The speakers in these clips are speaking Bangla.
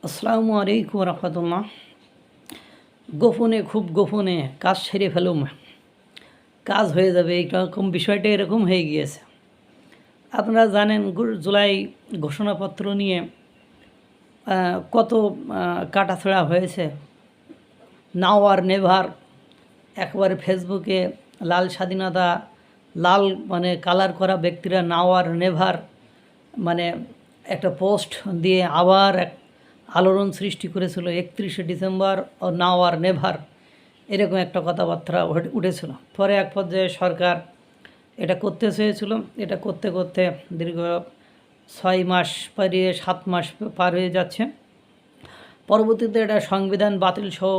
আসসালামু আলাইকুম রহমতুল্লাহ। গোপনে খুব গোপনে কাজ সেরে ফেলুম, কাজ হয়ে যাবে এইরকম বিষয়টা এরকম হয়ে গিয়েছে। আপনারা জানেন জুলাই ঘোষণাপত্র নিয়ে কত কাটাছড়া হয়েছে। নাও আর নেভার, একবারে ফেসবুকে লাল স্বাধীনতা, লাল মানে কালার করা ব্যক্তিরা নাও আর নেভার মানে একটা পোস্ট দিয়ে আবার এক আলোড়ন সৃষ্টি করেছিল। 31শে ডিসেম্বর ও নাও আর নেভার, এরকম একটা কথাবার্তা উঠেছিল। পরে এক পর্যায়ে সরকার এটা করতে চেয়েছিল। এটা করতে করতে দীর্ঘ 6 মাস পেরিয়ে 7 মাস পার হয়ে যাচ্ছে। পরবর্তীতে এটা সংবিধান বাতিল সহ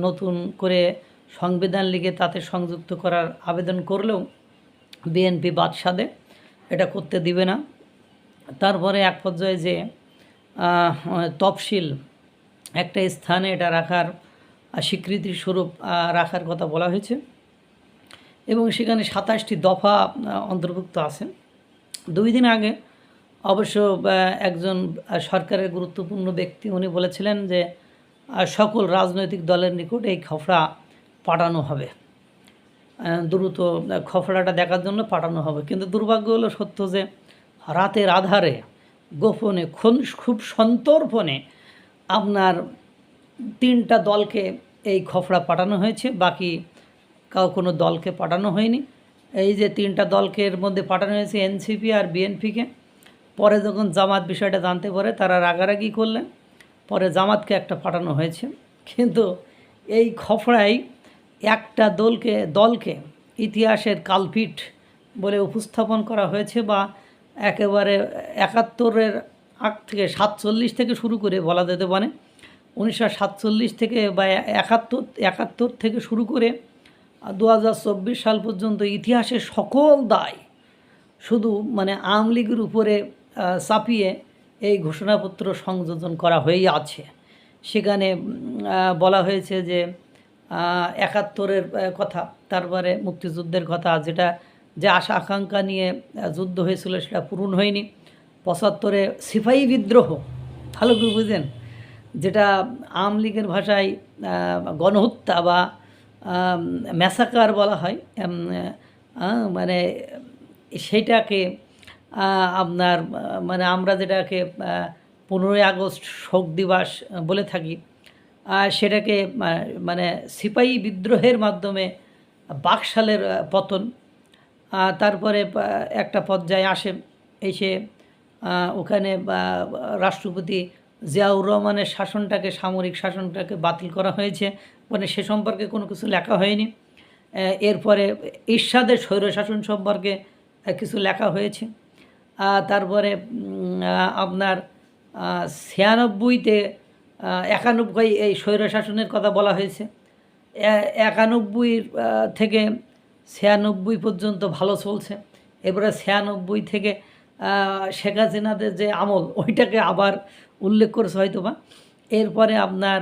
নতুন করে সংবিধান লিখে তাতে সংযুক্ত করার আবেদন করলেও বিএনপি বাদ সাধে, এটা করতে দিবে না। তারপরে এক পর্যায়ে যে তফসিল একটা স্থানে এটা রাখার স্বীকৃতি স্বরূপ রাখার কথা বলা হয়েছে এবং সেখানে 27টি দফা অন্তর্ভুক্ত আছে। 2 দিন আগে অবশ্য একজন সরকারের গুরুত্বপূর্ণ ব্যক্তি উনি বলেছিলেন যে সকল রাজনৈতিক দলের নিকট এই খসড়া পাঠানো হবে, দ্রুত খসড়াটা দেখার জন্য পাঠানো হবে। কিন্তু দুর্ভাগ্য হলো সত্য যে রাতের আধারে গোপনে খুব সন্তর্পণে আপনার 3টা দলকে এই খসড়া পাঠানো হয়েছে, বাকি কোনো দলকে পাঠানো হয়নি। এই যে 3টা দলকের মধ্যে পাঠানো হয়েছে এনসিপি আর বিএনপিকে। পরে যখন জামাত বিষয়টা জানতে পারে তারা রাগারাগি করলেন, পরে জামাতকে একটা পাঠানো হয়েছে। কিন্তু এই খসড়ায় একটা দলকে ইতিহাসের কালপিট বলে উপস্থাপন করা হয়েছে, বা একেবারে 71-এর আগ থেকে 47 থেকে শুরু করে বলা যেতে পারে 1947 থেকে বা 71 থেকে শুরু করে 2024 সাল পর্যন্ত ইতিহাসের সকল দায় শুধু মানে আওয়ামী লীগের উপরে চাপিয়ে এই ঘোষণাপত্র সংযোজন করা হয়েই আছে। সেখানে বলা হয়েছে যে 71-এর কথা, তারপরে মুক্তিযুদ্ধের কথা, যে আশা আকাঙ্ক্ষা নিয়ে যুদ্ধ হয়েছিল সেটা পূরণ হয়নি। 75-এ সিপাহী বিদ্রোহ, ভালো করে বুঝেন, যেটা আওয়ামী লীগের ভাষায় গণহত্যা বা ম্যাসাকার বলা হয়, মানে সেইটাকে আপনার মানে আমরা যেটাকে 15ই আগস্ট শোক দিবস বলে থাকি, সেটাকে মানে সিপাহী বিদ্রোহের মাধ্যমে বাকশালের পতন। তারপরে একটা পর্যায়ে এসে ওখানে রাষ্ট্রপতি জিয়াউর রহমানের সামরিক শাসনটাকে বাতিল করা হয়েছে, মানে সে সম্পর্কে কোনো কিছু লেখা হয়নি। এরপরে এরশাদের স্বৈরশাসন সম্পর্কে কিছু লেখা হয়েছে। তারপরে আপনার 96-তে 91 এই স্বৈরশাসনের কথা বলা হয়েছে। 91 থেকে 96 পর্যন্ত ভালো চলছে। এবারে 96 থেকে শেখ হাসিনাদের যে আমল ওইটাকে আবার উল্লেখ করেছে হয়তো বা। এরপরে আপনার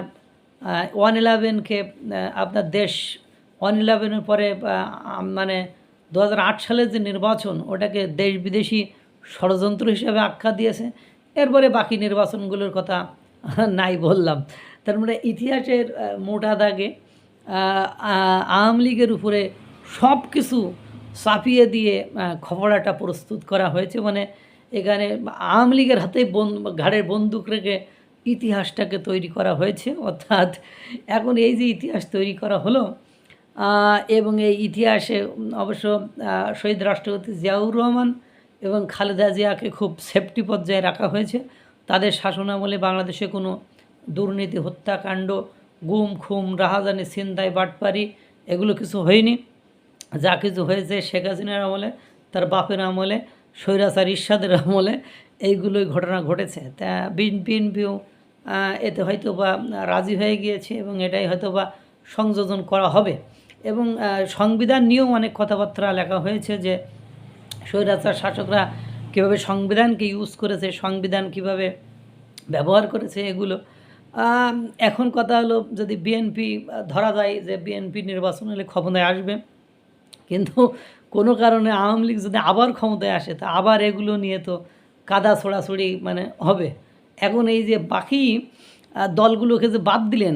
111-কে আপনার 111-এর পরে মানে 2008 সালের যে নির্বাচন ওটাকে দেশ বিদেশি ষড়যন্ত্র হিসেবে আখ্যা দিয়েছে। এরপরে বাকি নির্বাচনগুলোর কথা নাই বললাম। তার মানে ইতিহাসের মোটা দাগে আওয়ামী লীগের উপরে সব কিছু চাপিয়ে দিয়ে খবরাটা প্রস্তুত করা হয়েছে। মানে এখানে আওয়ামী লীগের হাতেই ঘাড়ের বন্দুক রেখে ইতিহাসটাকে তৈরি করা হয়েছে। অর্থাৎ এখন এই যে ইতিহাস তৈরি করা হলো, এবং এই ইতিহাসে অবশ্য শহীদ রাষ্ট্রপতি জিয়াউর রহমান এবং খালেদা জিয়াকে খুব সেফটি পর্যায়ে রাখা হয়েছে। তাদের শাসনামলে বাংলাদেশে কোনো দুর্নীতি, হত্যাকাণ্ড, গুম খুম, রাহাজানি, ছিনতাই, বাটপারি এগুলো কিছু হয়নি। যা কিছু হয়েছে শেখ হাসিনার আমলে, তার বাপের আমলে, স্বৈরাচার এরশাদের আমলে এইগুলোই ঘটনা ঘটেছে। তা বিএনপিও এতে হয়তো বা রাজি হয়ে গিয়েছে এবং এটাই হয়তো বা সংযোজন করা হবে। এবং সংবিধান নিয়েও অনেক কথাবার্তা লেখা হয়েছে যে স্বৈরাচার শাসকরা কীভাবে সংবিধানকে ইউজ করেছে, সংবিধান কিভাবে ব্যবহার করেছে এগুলো। এখন কথা হলো, যদি বিএনপি ধরা যায় যে বিএনপি নির্বাচন হলে ক্ষমতায় আসবে, কিন্তু কোনো কারণে আওয়ামী লীগ যদি আবার ক্ষমতায় আসে তা আবার এগুলো নিয়ে তো কাদা ছোড়াছড়ি মানে হবে। এখন এই যে বাকি দলগুলোকে যে বাদ দিলেন,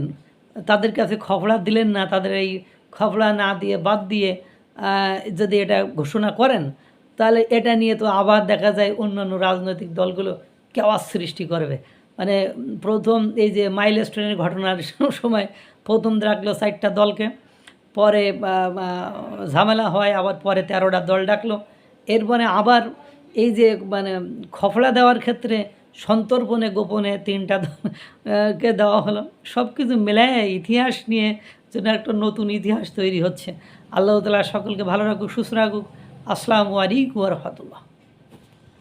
তাদের কাছে খফড়া দিলেন না, তাদের এই খফড়া না দিয়ে বাদ দিয়ে যদি এটা ঘোষণা করেন, তাহলে এটা নিয়ে তো আবার দেখা যায় অন্যান্য রাজনৈতিক দলগুলো কেওয়াস সৃষ্টি করবে। মানে প্রথম এই যে মাইলস্টোনের ঘটনার সময় প্রথম রাখলো 4টা দলকে, পরে ঝামেলা হয়, আবার পরে 13টা দল ডাকলো, এরপরে আবার এই যে মানে খফড়া দেওয়ার ক্ষেত্রে সন্তর্পণে গোপনে 3টা কে দেওয়া হলো। সব কিছু মেলায় ইতিহাস নিয়ে যেন একটা নতুন ইতিহাস তৈরি হচ্ছে। আল্লাহ তাআলা সকলকে ভালো রাখুক, সুস্থ রাখুক। আসসালামু আলাইকুম ওয়া রাহমাতুল্লাহ।